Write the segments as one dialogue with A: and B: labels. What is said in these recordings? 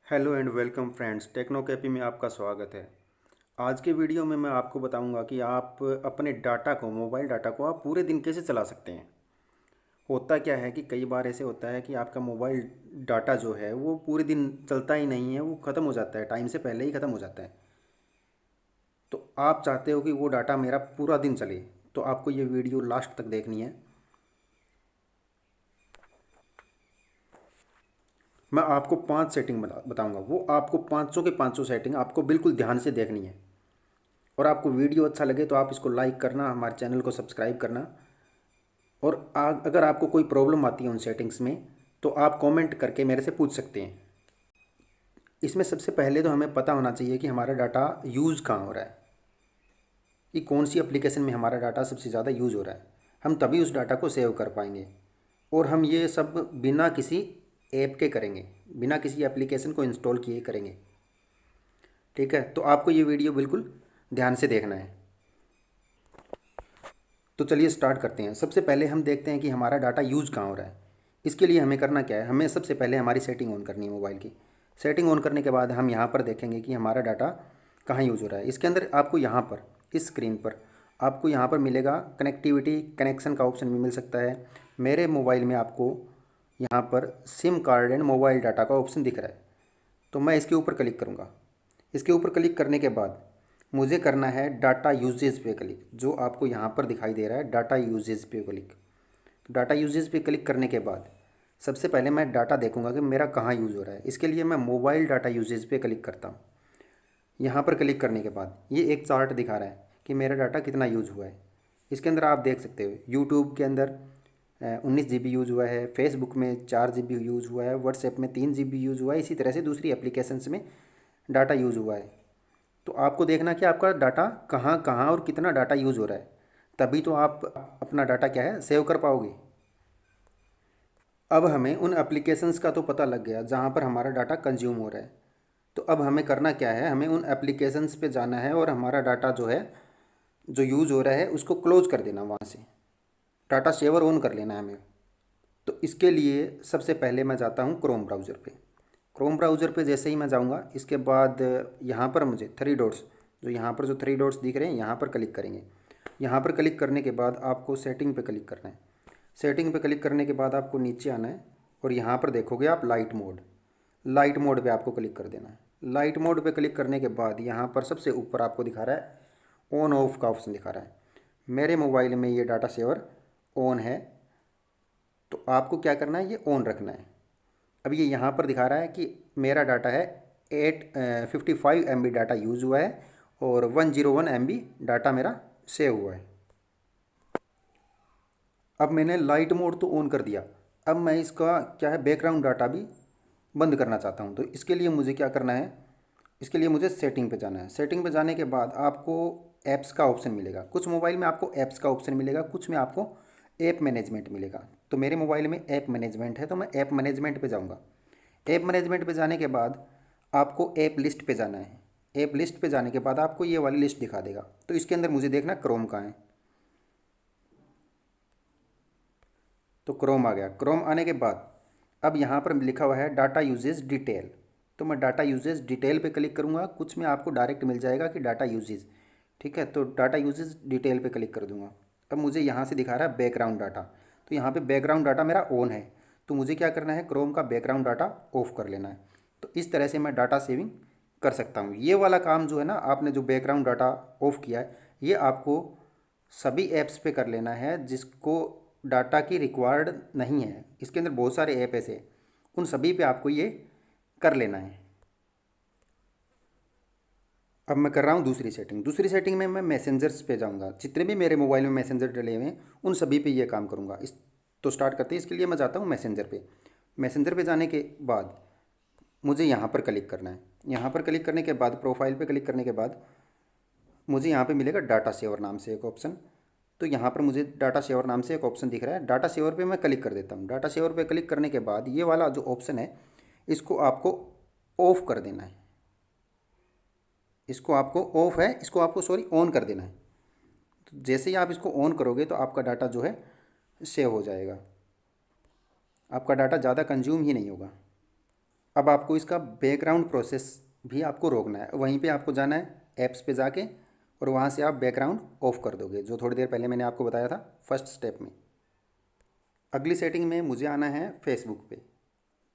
A: Hello and welcome friends, Techno Cafe में आपका स्वागत है। आज के वीडियो में मैं आपको बताऊंगा कि आप अपने डाटा को, मोबाइल डाटा को आप पूरे दिन कैसे चला सकते हैं। होता क्या है कि कई बार ऐसे होता है कि आपका मोबाइल डाटा जो है वो पूरे दिन चलता ही नहीं है, वो ख़त्म हो जाता है, टाइम से पहले ही ख़त्म हो जाता है। तो आप चाहते हो कि वो डाटा मेरा पूरा दिन चले, तो आपको ये वीडियो लास्ट तक देखनी है। मैं आपको 5 सेटिंग बताऊँगा, वो आपको पाँचों के पाँचों सेटिंग आपको बिल्कुल ध्यान से देखनी है। और आपको वीडियो अच्छा लगे तो आप इसको लाइक करना, हमारे चैनल को सब्सक्राइब करना। और अगर आपको कोई प्रॉब्लम आती है उन सेटिंग्स में तो आप कमेंट करके मेरे से पूछ सकते हैं। इसमें सबसे पहले तो हमें पता होना चाहिए कि हमारा डाटा यूज़ कहाँ हो रहा है, कि कौन सी एप्लीकेशन में हमारा डाटा सबसे ज़्यादा यूज़ हो रहा है। हम तभी उस डाटा को सेव कर पाएंगे। और हम ये सब बिना किसी ऐप के करेंगे, बिना किसी एप्लीकेशन को इंस्टॉल किए करेंगे। ठीक है, तो आपको ये वीडियो बिल्कुल ध्यान से देखना है। तो चलिए स्टार्ट करते हैं। सबसे पहले हम देखते हैं कि हमारा डाटा यूज़ कहाँ हो रहा है। इसके लिए हमें करना क्या है, हमें सबसे पहले हमारी सेटिंग ऑन करनी है मोबाइल की। सेटिंग ऑन करने के बाद हम यहाँ पर देखेंगे कि हमारा डाटा कहाँ यूज़ हो रहा है। इसके अंदर आपको यहाँ पर इस स्क्रीन पर आपको यहाँ पर मिलेगा कनेक्टिविटी, कनेक्शन का ऑप्शन भी मिल सकता है। मेरे मोबाइल में आपको यहाँ पर SIM card and mobile data का ऑप्शन दिख रहा है, तो मैं इसके ऊपर क्लिक करूँगा। इसके ऊपर क्लिक करने के बाद मुझे करना है डाटा यूजेज पे क्लिक, जो आपको यहाँ पर दिखाई दे रहा है, डाटा यूजेज पे क्लिक। डाटा यूजेज पे क्लिक करने के बाद सबसे पहले मैं डाटा देखूंगा कि मेरा कहाँ यूज़ हो रहा है। इसके लिए मैं मोबाइल डाटा यूजेज पे क्लिक करता हूँ। यहाँ पर क्लिक करने के बाद ये एक चार्ट दिखा रहा है कि मेरा डाटा कितना यूज़ हुआ है। इसके अंदर आप देख सकते हो यूट्यूब के अंदर 19 GB यूज़ हुआ है, फेसबुक में 4 GB यूज़ हुआ है, व्हाट्सएप में 3 GB यूज़ हुआ है, इसी तरह से दूसरी एप्लीकेशंस में डाटा यूज़ हुआ है। तो आपको देखना कि आपका डाटा कहाँ कहाँ और कितना डाटा यूज़ हो रहा है, तभी तो आप अपना डाटा क्या है सेव कर पाओगे। अब हमें उन एप्लीकेशंस का तो पता लग गया जहाँ पर हमारा डाटा कंज्यूम हो रहा है। तो अब हमें करना क्या है, हमें उन एप्लीकेशंस पे जाना है और हमारा डाटा जो है, जो यूज़ हो रहा है, उसको क्लोज कर देना, वहाँ से डाटा सेवर ऑन कर लेना है हमें। तो इसके लिए सबसे पहले मैं जाता हूँ क्रोम ब्राउज़र पे। क्रोम ब्राउज़र पे जैसे ही मैं जाऊँगा, इसके बाद यहाँ पर मुझे थ्री डॉट्स, जो यहाँ पर जो थ्री डॉट्स दिख रहे हैं, यहाँ पर क्लिक करेंगे। यहाँ पर क्लिक करने के बाद आपको सेटिंग पे क्लिक करना है। सेटिंग पे क्लिक करने के बाद आपको नीचे आना है और यहाँ पर देखोगे आप लाइट मोड। लाइट मोड पे आपको क्लिक कर देना है। लाइट मोड पे क्लिक करने के बाद यहाँ पर सबसे ऊपर आपको दिखा रहा है ऑन ऑफ का ऑप्शन दिखा रहा है। मेरे मोबाइल में ये डाटा सेवर ऑन है, तो आपको क्या करना है, ये ऑन रखना है। अब ये यहाँ पर दिखा रहा है कि मेरा डाटा है 55 MB डाटा यूज़ हुआ है और 101 MB डाटा मेरा सेव हुआ है। अब मैंने लाइट मोड तो ऑन कर दिया। अब मैं इसका क्या है, बैकग्राउंड डाटा भी बंद करना चाहता हूँ। तो इसके लिए मुझे क्या करना है, इसके लिए मुझे सेटिंग पे जाना है। सेटिंग पे जाने के बाद आपको ऐप्स का ऑप्शन मिलेगा। कुछ मोबाइल में आपको ऐप्स का ऑप्शन मिलेगा, कुछ में आपको ऐप मैनेजमेंट मिलेगा। तो मेरे मोबाइल में ऐप मैनेजमेंट है, तो मैं ऐप मैनेजमेंट पे जाऊँगा। ऐप मैनेजमेंट पे जाने के बाद आपको ऐप लिस्ट पे जाना है। ऐप लिस्ट पे जाने के बाद आपको ये वाली लिस्ट दिखा देगा। तो इसके अंदर मुझे देखना क्रोम कहाँ है। तो क्रोम आ गया। क्रोम आने के बाद अब यहाँ पर लिखा हुआ है डाटा यूजेज डिटेल। तो मैं डाटा यूजेज डिटेल पे क्लिक करूँगा। कुछ में आपको डायरेक्ट मिल जाएगा कि डाटा यूजेज, ठीक है, तो डाटा यूजेज डिटेल पे क्लिक कर दूँगा। अब मुझे यहाँ से दिखा रहा है बैकग्राउंड डाटा। तो यहाँ पे बैकग्राउंड डाटा मेरा ऑन है, तो मुझे क्या करना है, क्रोम का बैकग्राउंड डाटा ऑफ कर लेना है। तो इस तरह से मैं डाटा सेविंग कर सकता हूँ। ये वाला काम जो है ना, आपने जो बैकग्राउंड डाटा ऑफ किया है, ये आपको सभी ऐप्स पे कर लेना है जिसको डाटा की रिक्वायर्ड नहीं है। इसके अंदर बहुत सारे ऐप ऐसे हैं, उन सभी पे आपको ये कर लेना है। अब मैं कर रहा हूँ दूसरी सेटिंग। दूसरी सेटिंग में मैं मैसेंजर्स पे जाऊँगा। जितने भी मेरे मोबाइल में मैसेंजर डले हुए हैं उन सभी पे ये काम करूँगा। इस तो स्टार्ट करते हैं। इसके लिए मैं जाता हूँ मैसेंजर पे। मैसेंजर पे जाने के बाद मुझे यहाँ पर क्लिक करना है। यहाँ पर क्लिक करने के बाद प्रोफाइल पे क्लिक करने के बाद मुझे यहाँ पे मिलेगा डाटा सेवर नाम से एक ऑप्शन। तो यहाँ पर मुझे डाटा सेवर नाम से एक ऑप्शन दिख रहा है। डाटा सेवर पे मैं क्लिक कर देता हूँ। डाटा सेवर पे क्लिक करने के बाद ये वाला जो ऑप्शन है, इसको आपको ऑफ कर देना है। इसको आपको ऑफ है, इसको आपको सॉरी ऑन कर देना है। तो जैसे ही आप इसको ऑन करोगे तो आपका डाटा जो है सेव हो जाएगा। आपका डाटा ज़्यादा कंज्यूम ही नहीं होगा। अब आपको इसका बैकग्राउंड प्रोसेस भी आपको रोकना है। वहीं पे आपको जाना है ऐप्स पे जाके, और वहाँ से आप बैकग्राउंड ऑफ कर दोगे, जो थोड़ी देर पहले मैंने आपको बताया था फर्स्ट स्टेप में। अगली सेटिंग में मुझे आना है फेसबुक पे।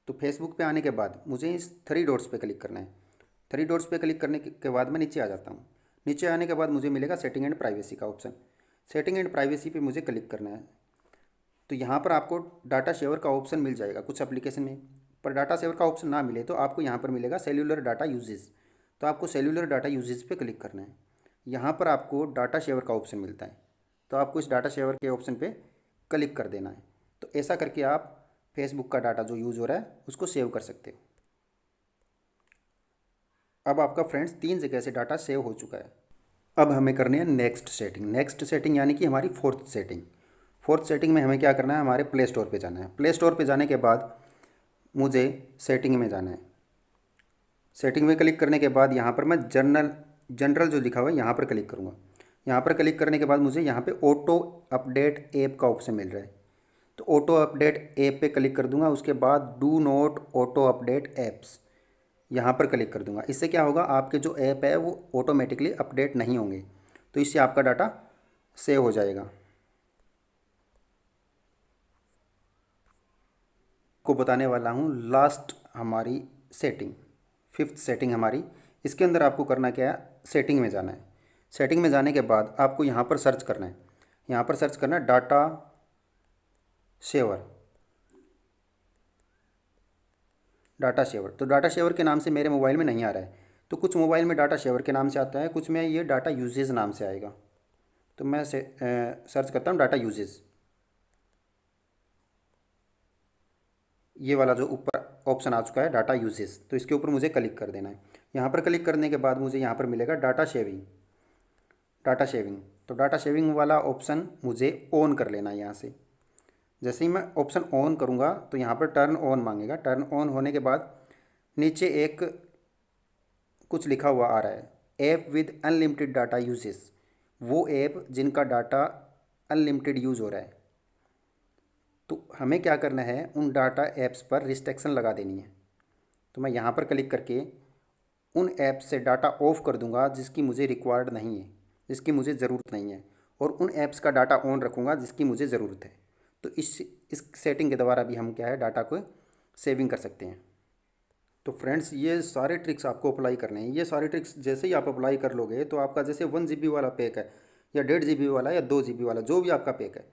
A: तो फेसबुक पे आने के बाद मुझे इस थ्री डॉट्स पे क्लिक करना है। थ्री डॉट्स पे क्लिक करने के बाद मैं नीचे आ जाता हूँ। नीचे आने के बाद मुझे मिलेगा सेटिंग एंड प्राइवेसी का ऑप्शन। सेटिंग एंड प्राइवेसी पे मुझे क्लिक करना है। तो यहाँ पर आपको डाटा शेवर का ऑप्शन मिल जाएगा कुछ एप्लीकेशन में, पर डाटा शेवर का ऑप्शन ना मिले तो आपको यहाँ पर मिलेगा सेल्यूलर डाटा यूजेज। तो आपको सेल्यूलर डाटा यूजेज पे क्लिक करना है। यहाँ पर आपको डाटा शेवर का ऑप्शन मिलता है, तो आपको इस डाटा शेवर के ऑप्शन पे क्लिक कर देना है। तो ऐसा करके आप फेसबुक का डाटा जो यूज़ हो रहा है उसको सेव कर सकते हो। अब आपका फ्रेंड्स 3 जगह से डाटा सेव हो चुका है। अब हमें करनी है नेक्स्ट सेटिंग। नेक्स्ट सेटिंग यानी कि हमारी फोर्थ सेटिंग। फोर्थ सेटिंग में हमें क्या करना है, हमारे प्ले स्टोर पे जाना है। प्ले स्टोर पे जाने के बाद मुझे सेटिंग में जाना है। सेटिंग में क्लिक करने के बाद यहाँ पर मैं जनरल जो लिखा हुआ है यहाँ पर क्लिक करूँगा। यहाँ पर क्लिक करने के बाद मुझे यहाँ पे ऑटो अपडेट ऐप का ऑप्शन मिल रहा है। तो ऑटो अपडेट ऐप पे क्लिक कर दूंगा। उसके बाद do not auto update apps यहाँ पर क्लिक कर दूंगा। इससे क्या होगा, आपके जो ऐप है वो ऑटोमेटिकली अपडेट नहीं होंगे, तो इससे आपका डाटा सेव हो जाएगा। को बताने वाला हूँ लास्ट हमारी सेटिंग, फिफ्थ सेटिंग हमारी। इसके अंदर आपको करना क्या है, सेटिंग में जाना है। सेटिंग में जाने के बाद आपको यहाँ पर सर्च करना है। यहाँ पर सर्च करना है डाटा शेवर। डाटा शेवर, तो डाटा शेवर के नाम से मेरे मोबाइल में नहीं आ रहा है। तो कुछ मोबाइल में डाटा शेवर के नाम से आता है, कुछ में ये डाटा यूजेज नाम से आएगा। तो मैं सर्च करता हूँ डाटा यूजेज। ये वाला जो ऊपर ऑप्शन आ चुका है डाटा यूजेज, तो इसके ऊपर मुझे क्लिक कर देना है। यहाँ पर क्लिक करने के बाद मुझे यहाँ पर मिलेगा डाटा शेविंग। डाटा शेविंग, तो डाटा शेविंग वाला ऑप्शन मुझे ऑन कर लेना है यहाँ से। जैसे ही मैं ऑप्शन ऑन करूँगा तो यहाँ पर टर्न ऑन मांगेगा। टर्न ऑन होने के बाद नीचे एक कुछ लिखा हुआ आ रहा है, app with unlimited data uses. वो ऐप जिनका डाटा अनलिमिटेड यूज़ हो रहा है। तो हमें क्या करना है, उन डाटा ऐप्स पर रिस्ट्रिक्शन लगा देनी है। तो मैं यहाँ पर क्लिक करके उन ऐप से डाटा ऑफ कर दूंगा जिसकी मुझे रिक्वायर्ड नहीं है, जिसकी मुझे ज़रूरत नहीं है, और उन ऐप्स का डाटा ऑन रखूँगा जिसकी मुझे ज़रूरत है। तो इस सेटिंग के द्वारा भी हम क्या है, डाटा को सेविंग कर सकते हैं। तो फ्रेंड्स, ये सारे ट्रिक्स आपको अप्लाई करने हैं। ये सारे ट्रिक्स जैसे ही आप अप्लाई कर लोगे तो आपका जैसे 1 GB वाला पैक है, या 1.5 GB वाला, या 2 GB वाला, जो भी आपका पैक है,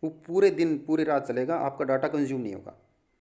A: वो पूरे दिन पूरी रात चलेगा, आपका डाटा कंज्यूम नहीं होगा।